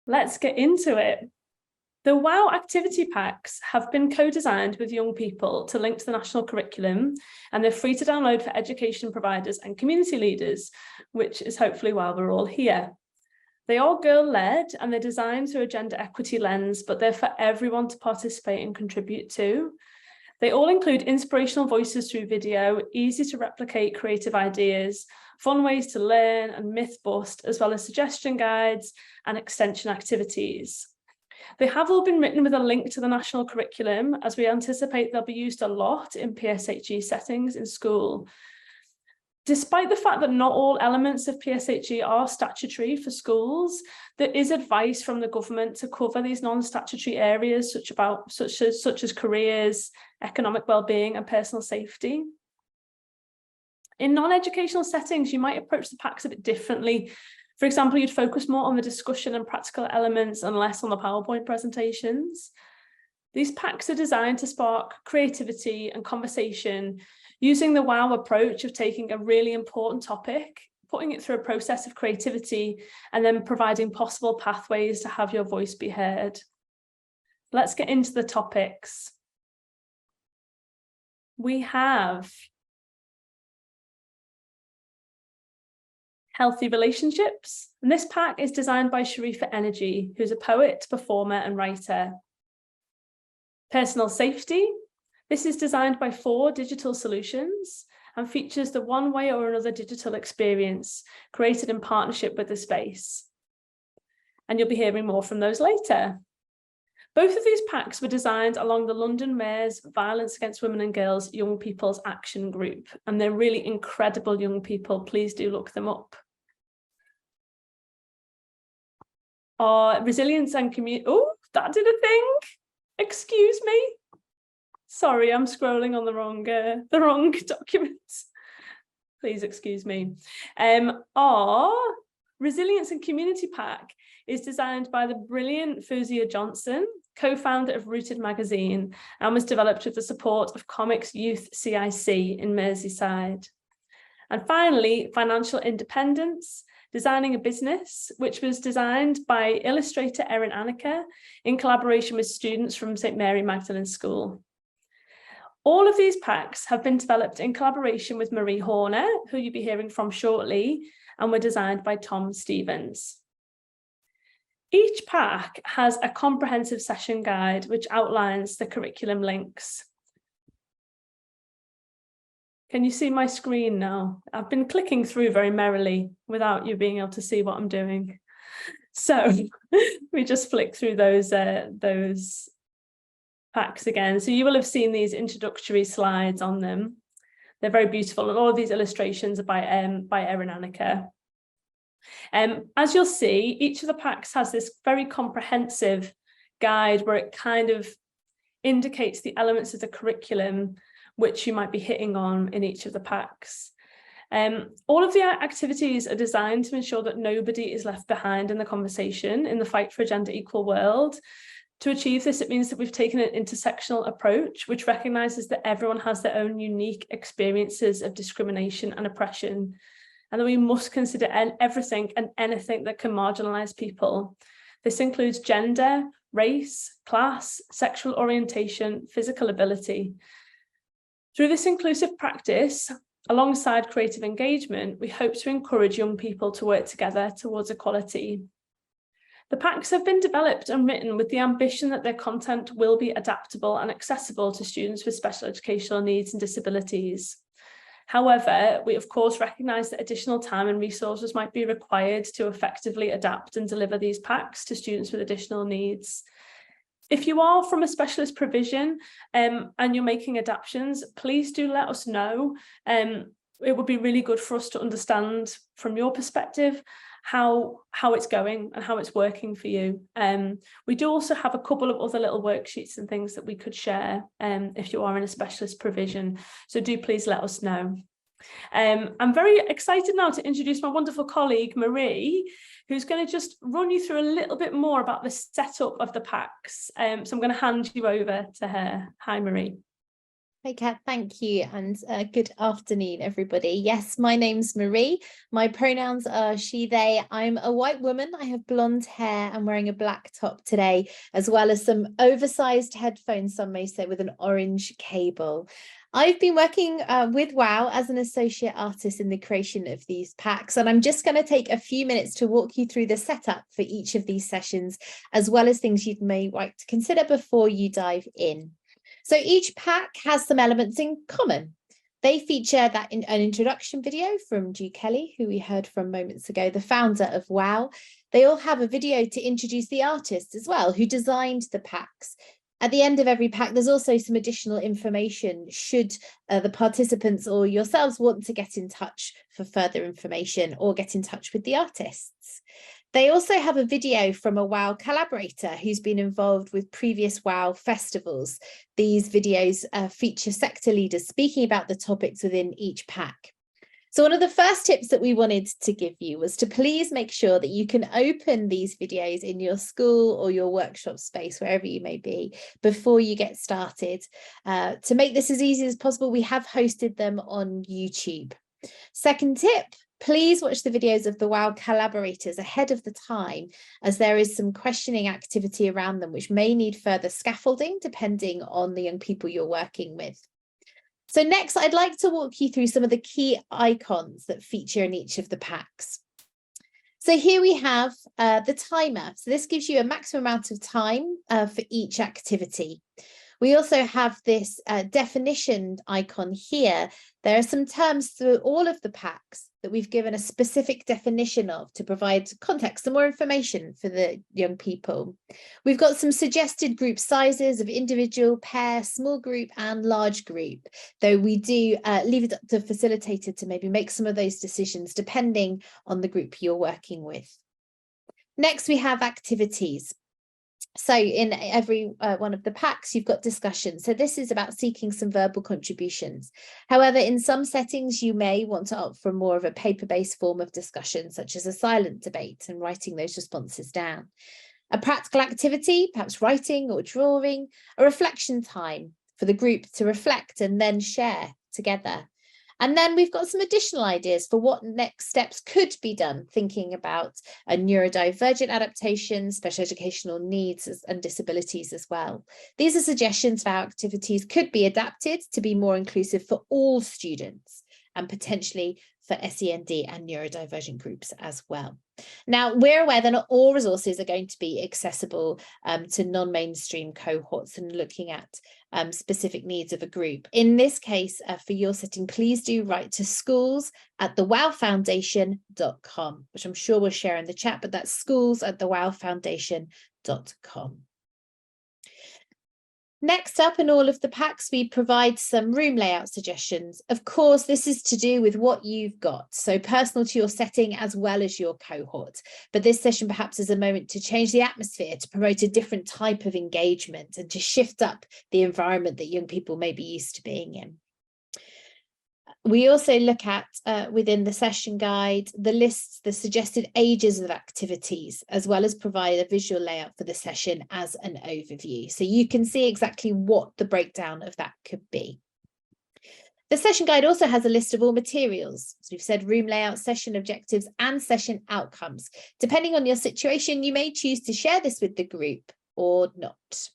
Let's get into it. The WOW activity packs have been co-designed with young people to link to the national curriculum, and they're free to download for education providers and community leaders, which is hopefully why we're all here. They are girl-led and they're designed through a gender equity lens, but they're for everyone to participate and contribute to. They all include inspirational voices through video, easy to replicate creative ideas, fun ways to learn and myth bust, as well as suggestion guides and extension activities. They have all been written with a link to the national curriculum, as we anticipate they'll be used a lot in PSHE settings in school. Despite the fact that not all elements of PSHE are statutory for schools, there is advice from the government to cover these non-statutory areas such as careers, economic well-being and personal safety. In non-educational settings, you might approach the packs a bit differently. For example, you'd focus more on the discussion and practical elements and less on the PowerPoint presentations. These packs are designed to spark creativity and conversation using the WOW approach of taking a really important topic, putting it through a process of creativity, and then providing possible pathways to have your voice be heard. Let's get into the topics. We have healthy relationships, and this pack is designed by Sharifa Energy, who's a poet, performer, and writer. Personal safety. This is designed by 4 digital solutions and features the one way or another digital experience created in partnership with the space. And you'll be hearing more from those later. Both of these packs were designed along the London Mayor's Violence Against Women and Girls Young People's Action Group, and they're really incredible young people. Please do look them up. Our resilience and community. Oh, that did a thing. Excuse me. Sorry, I'm scrolling on the wrong document. Please excuse me. Our Resilience and Community Pack is designed by the brilliant Fuzia Johnson, co-founder of Rooted Magazine, and was developed with the support of Comics Youth CIC in Merseyside. And finally, Financial Independence, Designing a Business, which was designed by illustrator Erin Anneke in collaboration with students from St Mary Magdalene School. All of these packs have been developed in collaboration with Marie Horner, who you'll be hearing from shortly, and were designed by Tom Stevens. Each pack has a comprehensive session guide which outlines the curriculum links. Can you see my screen now? I've been clicking through very merrily without you being able to see what I'm doing. So we just flick through those packs again. So you will have seen these introductory slides on them. They're very beautiful, and all of these illustrations are by Erin Anneke. As you'll see, each of the packs has this very comprehensive guide where it kind of indicates the elements of the curriculum which you might be hitting on in each of the packs. All of the activities are designed to ensure that nobody is left behind in the conversation in the fight for a gender equal world. To achieve this, it means that we've taken an intersectional approach, which recognises that everyone has their own unique experiences of discrimination and oppression, and that we must consider everything and anything that can marginalise people. This includes gender, race, class, sexual orientation, physical ability. Through this inclusive practice, alongside creative engagement, we hope to encourage young people to work together towards equality. The packs have been developed and written with the ambition that their content will be adaptable and accessible to students with special educational needs and disabilities. However, we of course recognise that additional time and resources might be required to effectively adapt and deliver these packs to students with additional needs. If you are from a specialist provision and you're making adaptations, please do let us know. It would be really good for us to understand from your perspective how it's going and how it's working for you. We do also have a couple of other little worksheets and things that we could share if you are in a specialist provision. So do please let us know. I'm very excited now to introduce my wonderful colleague, Marie, who's going to just run you through a little bit more about the setup of the packs. So I'm going to hand you over to her. Hi, Marie. Hey Kat, thank you, and good afternoon, everybody. Yes, my name's Marie. My pronouns are she, they. I'm a white woman. I have blonde hair. I'm wearing a black top today, as well as some oversized headphones, some may say, with an orange cable. I've been working with WOW as an associate artist in the creation of these packs, and I'm just going to take a few minutes to walk you through the setup for each of these sessions, as well as things you may like to consider before you dive in. So each pack has some elements in common. They feature an introduction video from Ju Kelly, who we heard from moments ago, the founder of WOW. They all have a video to introduce the artist as well, who designed the packs. At the end of every pack, there's also some additional information should the participants or yourselves want to get in touch for further information or get in touch with the artists. They also have a video from a WOW collaborator who's been involved with previous WOW festivals. These videos feature sector leaders speaking about the topics within each pack. So one of the first tips that we wanted to give you was to please make sure that you can open these videos in your school or your workshop space, wherever you may be, before you get started. To make this as easy as possible, we have hosted them on YouTube. Second tip, please watch the videos of the WOW collaborators ahead of the time, as there is some questioning activity around them which may need further scaffolding depending on the young people you're working with. So next, I'd like to walk you through some of the key icons that feature in each of the packs. So here we have the timer. So this gives you a maximum amount of time for each activity. We also have this definition icon here. There are some terms through all of the packs that we've given a specific definition of to provide context and more information for the young people. We've got some suggested group sizes of individual, pair, small group and large group, though we do leave it up to the facilitator to maybe make some of those decisions depending on the group you're working with. Next, we have activities. So in every one of the packs, you've got discussion. So this is about seeking some verbal contributions. However, in some settings, you may want to opt for more of a paper-based form of discussion, such as a silent debate and writing those responses down. A practical activity, perhaps writing or drawing, a reflection time for the group to reflect and then share together. And then we've got some additional ideas for what next steps could be done, thinking about a neurodivergent adaptation, special educational needs and disabilities as well. These are suggestions for how activities could be adapted to be more inclusive for all students and potentially for SEND and neurodivergent groups as well. Now, we're aware that not all resources are going to be accessible to non-mainstream cohorts and looking at specific needs of a group. In this case, for your setting, please do write to schools@thewowfoundation.com, which I'm sure we'll share in the chat, but that's schools@thewowfoundation.com. Next up, in all of the packs, we provide some room layout suggestions. Of course, this is to do with what you've got, so personal to your setting as well as your cohort. But this session perhaps is a moment to change the atmosphere, to promote a different type of engagement and to shift up the environment that young people may be used to being in. We also look at, within the session guide, the lists, the suggested ages of activities, as well as provide a visual layout for the session as an overview. So you can see exactly what the breakdown of that could be. The session guide also has a list of all materials. As we've said, room layout, session objectives, and session outcomes. Depending on your situation, you may choose to share this with the group or not.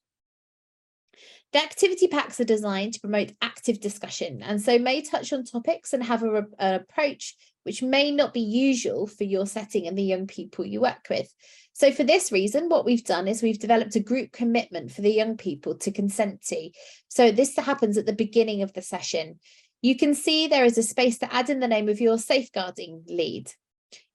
The activity packs are designed to promote active discussion and so may touch on topics and have an approach which may not be usual for your setting and the young people you work with. So for this reason, what we've done is we've developed a group commitment for the young people to consent to. So this happens at the beginning of the session. You can see there is a space to add in the name of your safeguarding lead.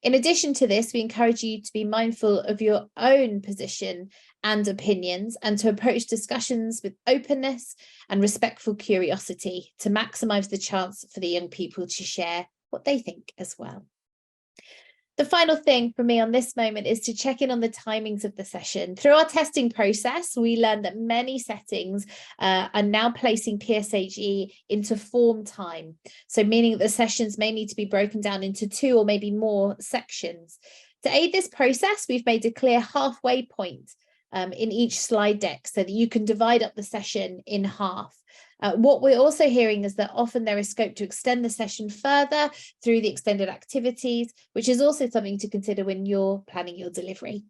In addition to this, we encourage you to be mindful of your own position and opinions and to approach discussions with openness and respectful curiosity to maximise the chance for the young people to share what they think as well. The final thing for me on this moment is to check in on the timings of the session. Through our testing process, we learned that many settings are now placing PSHE into form time. So meaning that the sessions may need to be broken down into 2 or maybe more sections. To aid this process, we've made a clear halfway point in each slide deck so that you can divide up the session in half. What we're also hearing is that often there is scope to extend the session further through the extended activities, which is also something to consider when you're planning your delivery.